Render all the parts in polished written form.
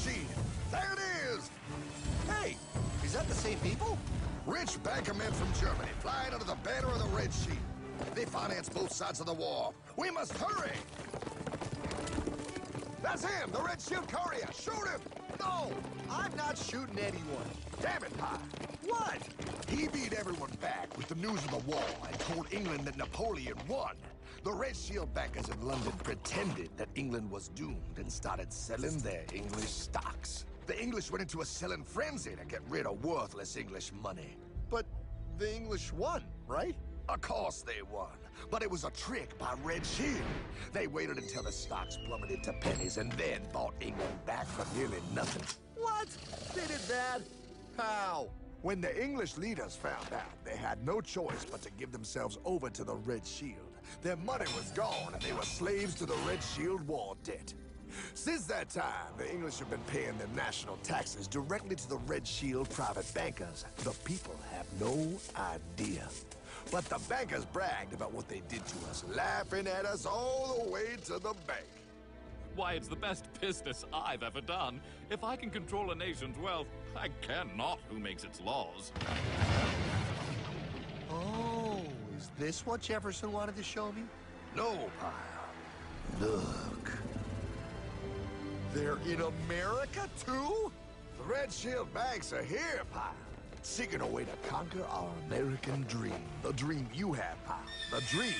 machine. There it is! Hey, is that the same people? Rich banker men from Germany flying under the banner of the Red Shield. They finance both sides of the war. We must hurry! That's him, the Red Shield courier. Shoot him! No, I'm not shooting anyone. Damn it, Pie. What? He beat everyone back with the news of the war and told England that Napoleon won. The Red Shield bankers in London pretended that England was doomed and started selling their English stocks. The English went into a selling frenzy to get rid of worthless English money. But the English won, right? Of course they won, but it was a trick by Red Shield. They waited until the stocks plummeted to pennies and then bought England back for nearly nothing. What? They did that? How? When the English leaders found out, they had no choice but to give themselves over to the Red Shield. Their money was gone, and they were slaves to the Red Shield war debt. Since that time, the English have been paying their national taxes directly to the Red Shield private bankers. The people have no idea. But the bankers bragged about what they did to us, laughing at us all the way to the bank. Why, it's the best business I've ever done. If I can control a nation's wealth, I cannot who makes its laws. Oh, is this what Jefferson wanted to show me? No, Pyle. Look. They're in America, too? The Red Shield banks are here, Pyle. Seeking a way to conquer our American dream. The dream you have, Pyle. The dream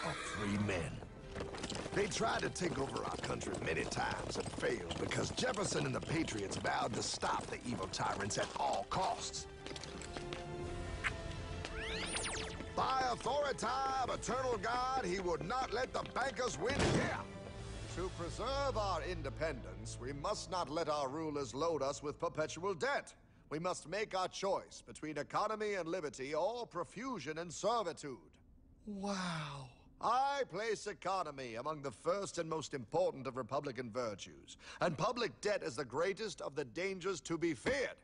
of free men. They tried to take over our country many times and failed because Jefferson and the Patriots vowed to stop the evil tyrants at all costs. By authority of eternal God, he would not let the bankers win here. To preserve our independence, we must not let our rulers load us with perpetual debt. We must make our choice between economy and liberty or profusion and servitude. Wow. I place economy among the first and most important of Republican virtues, and public debt is the greatest of the dangers to be feared.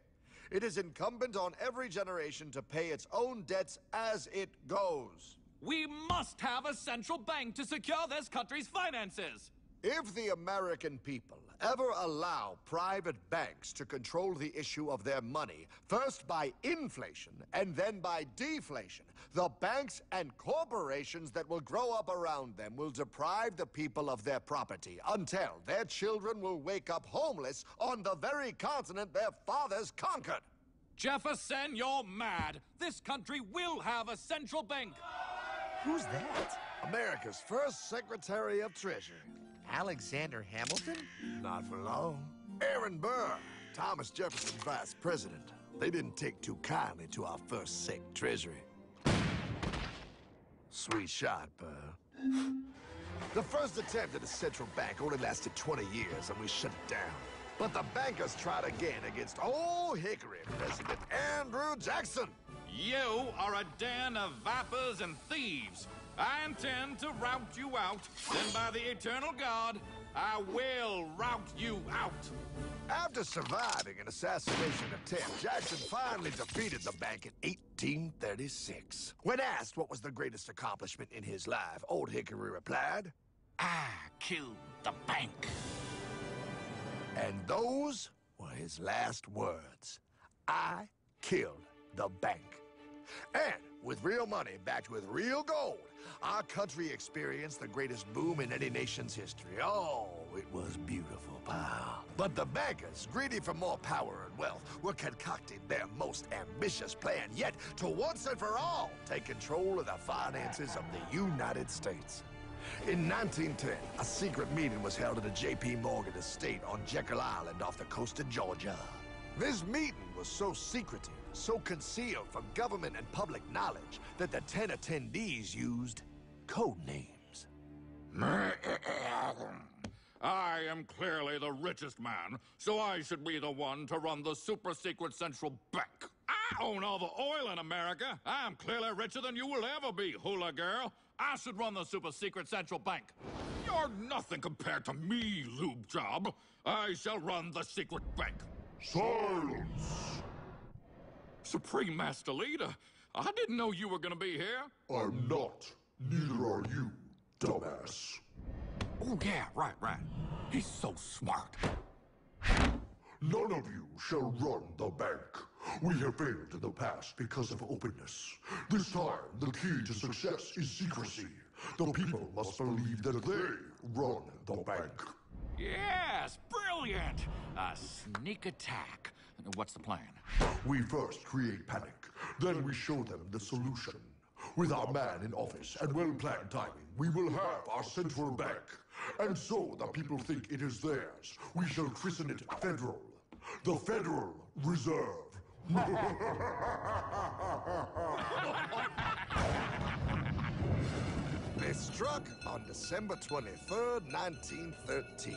It is incumbent on every generation to pay its own debts as it goes. We must have a central bank to secure this country's finances. If the American people ever allow private banks to control the issue of their money, first by inflation and then by deflation, the banks and corporations that will grow up around them will deprive the people of their property until their children will wake up homeless on the very continent their fathers conquered. Jefferson, you're mad. This country will have a central bank. Who's that? America's first Secretary of Treasury. Alexander Hamilton? Not for long. Aaron Burr, Thomas Jefferson's vice president. They didn't take too kindly to our first Sec Treasury. Sweet shot, Burr. The first attempt at a central bank only lasted 20 years, and we shut it down. But the bankers tried again against Old Hickory President Andrew Jackson. You are a den of vipers and thieves. I intend to rout you out. Then by the eternal God, I will rout you out. After surviving an assassination attempt, Jackson finally defeated the bank in 1836. When asked what was the greatest accomplishment in his life, Old Hickory replied, I killed the bank. And those were his last words. I killed the bank. And with real money backed with real gold, our country experienced the greatest boom in any nation's history. Oh, it was beautiful, pal. But the bankers, greedy for more power and wealth, were concocting their most ambitious plan yet to once and for all take control of the finances of the United States. In 1910, a secret meeting was held at a J.P. Morgan estate on Jekyll Island off the coast of Georgia. This meeting was so secretive, so concealed from government and public knowledge that the 10 attendees used code names. I am clearly the richest man, so I should be the one to run the super-secret central bank. I own all the oil in America. I'm clearly richer than you will ever be, hula girl. I should run the super-secret central bank. You're nothing compared to me, lube job. I shall run the secret bank. Silence! Supreme Master Leader, I didn't know you were gonna be here. I'm not. Neither are you, dumbass. Oh, yeah, right. He's so smart. None of you shall run the bank. We have failed in the past because of openness. This time, the key to success is secrecy. The people must believe that they run the bank. Yes, brilliant! A sneak attack. What's the plan? We first create panic, then we show them the solution. With our man in office and well-planned timing, we will have our central bank. And so the people think it is theirs. We shall christen it Federal. The Federal Reserve. They struck on December 23rd, 1913.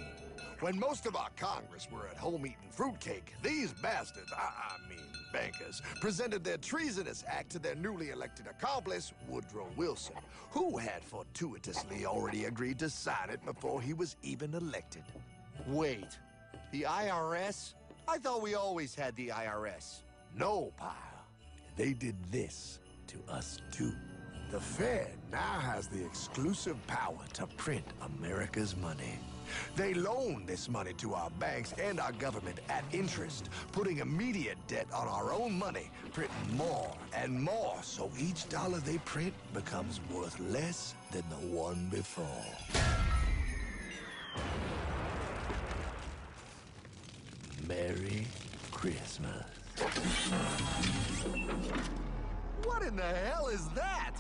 When most of our Congress were at home eating fruitcake, these bastards, I mean bankers, presented their treasonous act to their newly elected accomplice, Woodrow Wilson, who had fortuitously already agreed to sign it before he was even elected. Wait, the IRS? I thought we always had the IRS. No, pal. They did this to us too. The Fed now has the exclusive power to print America's money. They loan this money to our banks and our government at interest, putting immediate debt on our own money, printing more and more, so each dollar they print becomes worth less than the one before. Merry Christmas. What in the hell is that?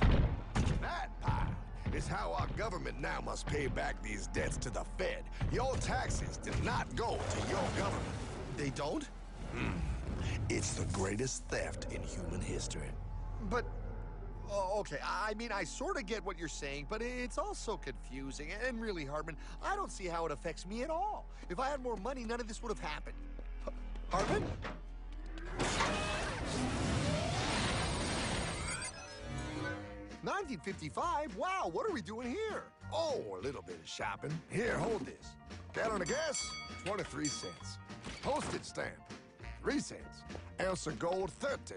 That, pal, is how our government now must pay back these debts to the Fed. Your taxes did not go to your government. They don't? It's the greatest theft in human history. But, oh, okay, I mean, I sort of get what you're saying, but it's also confusing. And really, Hartman, I don't see how it affects me at all. If I had more money, none of this would have happened. Hartman? 1955? Wow, what are we doing here? Oh, a little bit of shopping. Here, hold this. Gallon of gas, 23 cents. Postage stamp, 3 cents. Ounce of gold, $35.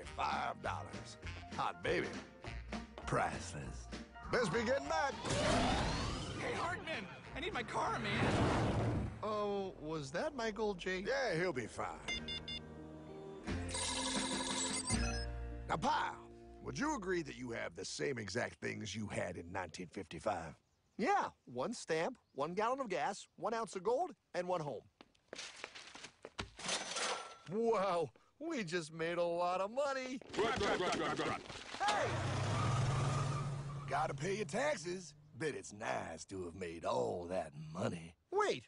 Hot baby, priceless. Best be getting back. Hey, Hartman! I need my car, man! Oh, was that Michael J? Yeah, he'll be fine. Now, pal, would you agree that you have the same exact things you had in 1955? Yeah, 1 stamp, 1 gallon of gas, 1 ounce of gold, and 1 home. Wow, we just made a lot of money. Hey! Gotta pay your taxes. Bet it's nice to have made all that money. Wait,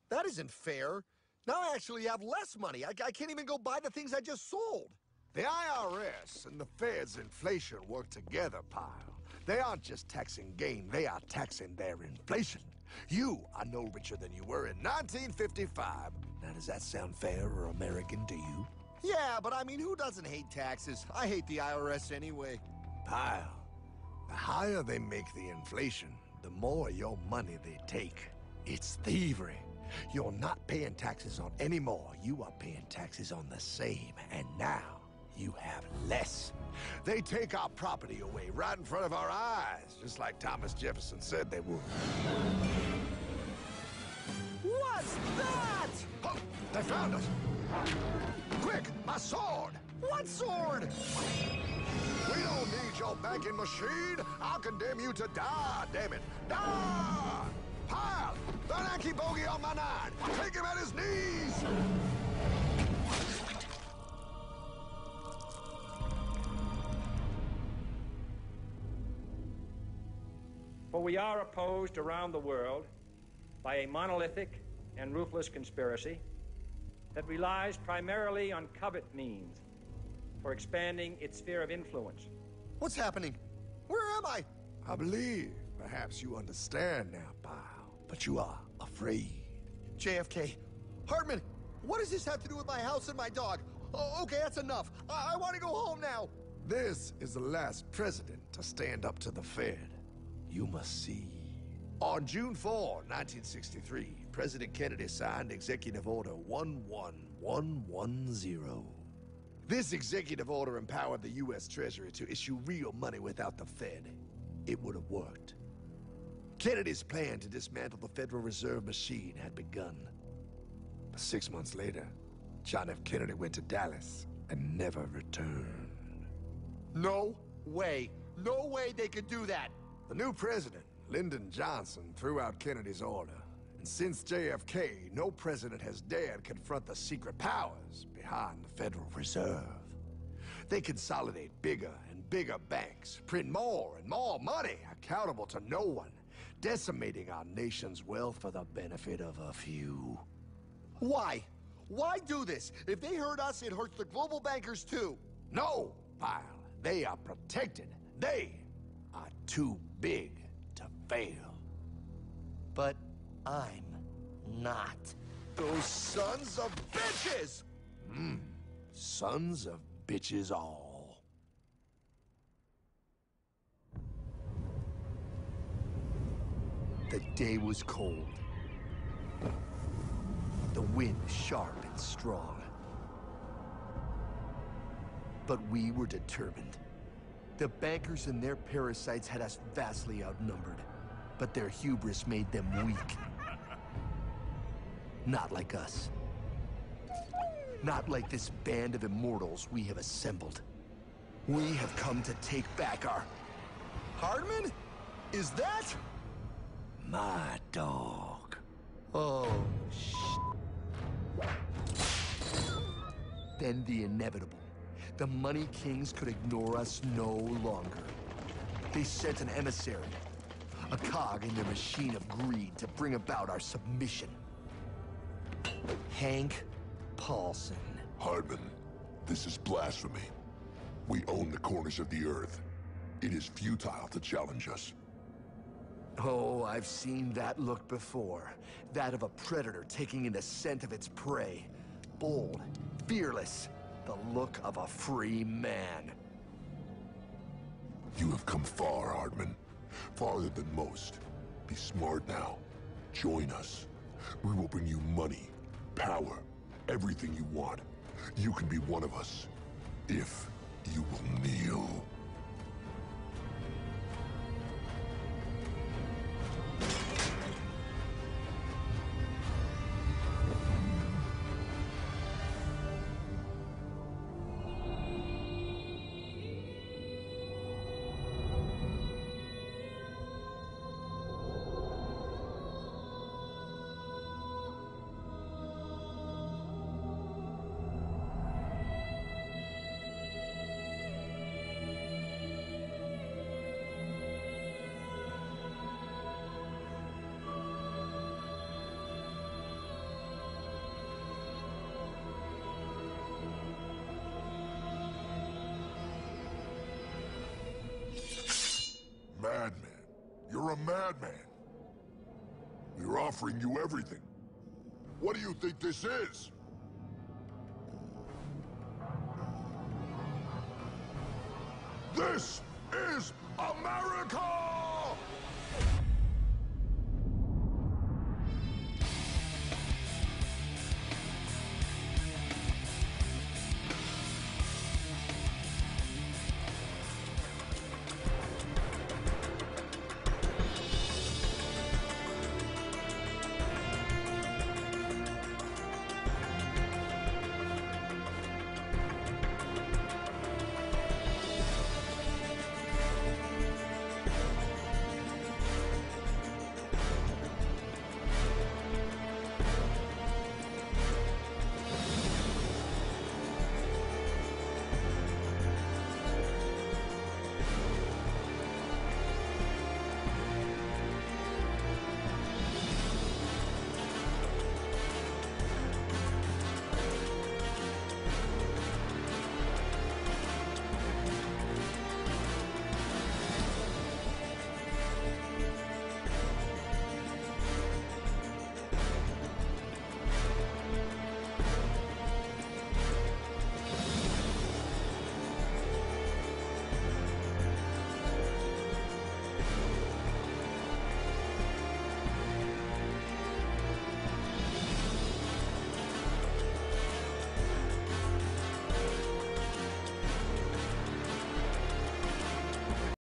that isn't fair. Now I actually have less money. I can't even go buy the things I just sold. The IRS and the Fed's inflation work together, pal. They aren't just taxing gain, they are taxing their inflation. You are no richer than you were in 1955. Now, does that sound fair or American to you? Yeah, but I mean, who doesn't hate taxes? I hate the IRS anyway. Pal, the higher they make the inflation, the more your money they take. It's thievery. You're not paying taxes on any more. You are paying taxes on the same. And now, you have less. They take our property away right in front of our eyes, just like Thomas Jefferson said they would. What's that? Oh, they found us! Quick, my sword! What sword? We don't need your banking machine! I'll condemn you to die, damn it! Die! Pile! The Yankee bogey on my 9! Take him at his knees! For we are opposed around the world by a monolithic and ruthless conspiracy that relies primarily on covert means for expanding its sphere of influence. What's happening? Where am I? I believe perhaps you understand now, pal, but you are afraid. JFK. Hartman, what does this have to do with my house and my dog? Oh, okay, that's enough. I want to go home now. This is the last president to stand up to the Fed. You must see. On June 4, 1963, President Kennedy signed Executive Order 11110. This executive order empowered the U.S. Treasury to issue real money without the Fed. It would have worked. Kennedy's plan to dismantle the Federal Reserve machine had begun. But 6 months later, John F. Kennedy went to Dallas and never returned. No way. No way they could do that. The new president, Lyndon Johnson, threw out Kennedy's order. And since JFK, no president has dared confront the secret powers behind the Federal Reserve. They consolidate bigger and bigger banks, print more and more money, accountable to no one, decimating our nation's wealth for the benefit of a few. Why? Why do this? If they hurt us, it hurts the global bankers too. No, Pyle. They are protected. They are too big to fail. But I'm not. Those sons of bitches! Sons of bitches all. The day was cold. The wind sharp and strong. But we were determined. The bankers and their parasites had us vastly outnumbered, but their hubris made them weak. Not like us. Not like this band of immortals we have assembled. We have come to take back our... Hardman? Is that... My dog. Oh, Then the inevitable. The Money Kings could ignore us no longer. They sent an emissary, a cog in their machine of greed to bring about our submission. Hank Paulson. Hardman, this is blasphemy. We own the corners of the earth. It is futile to challenge us. Oh, I've seen that look before. That of a predator taking in the scent of its prey. Bold, fearless. The look of a free man. You have come far, Hardman. Farther than most. Be smart now. Join us. We will bring you money, power, everything you want. You can be one of us. If you will kneel. Madman. You're a madman. We're offering you everything. What do you think this is? This is America!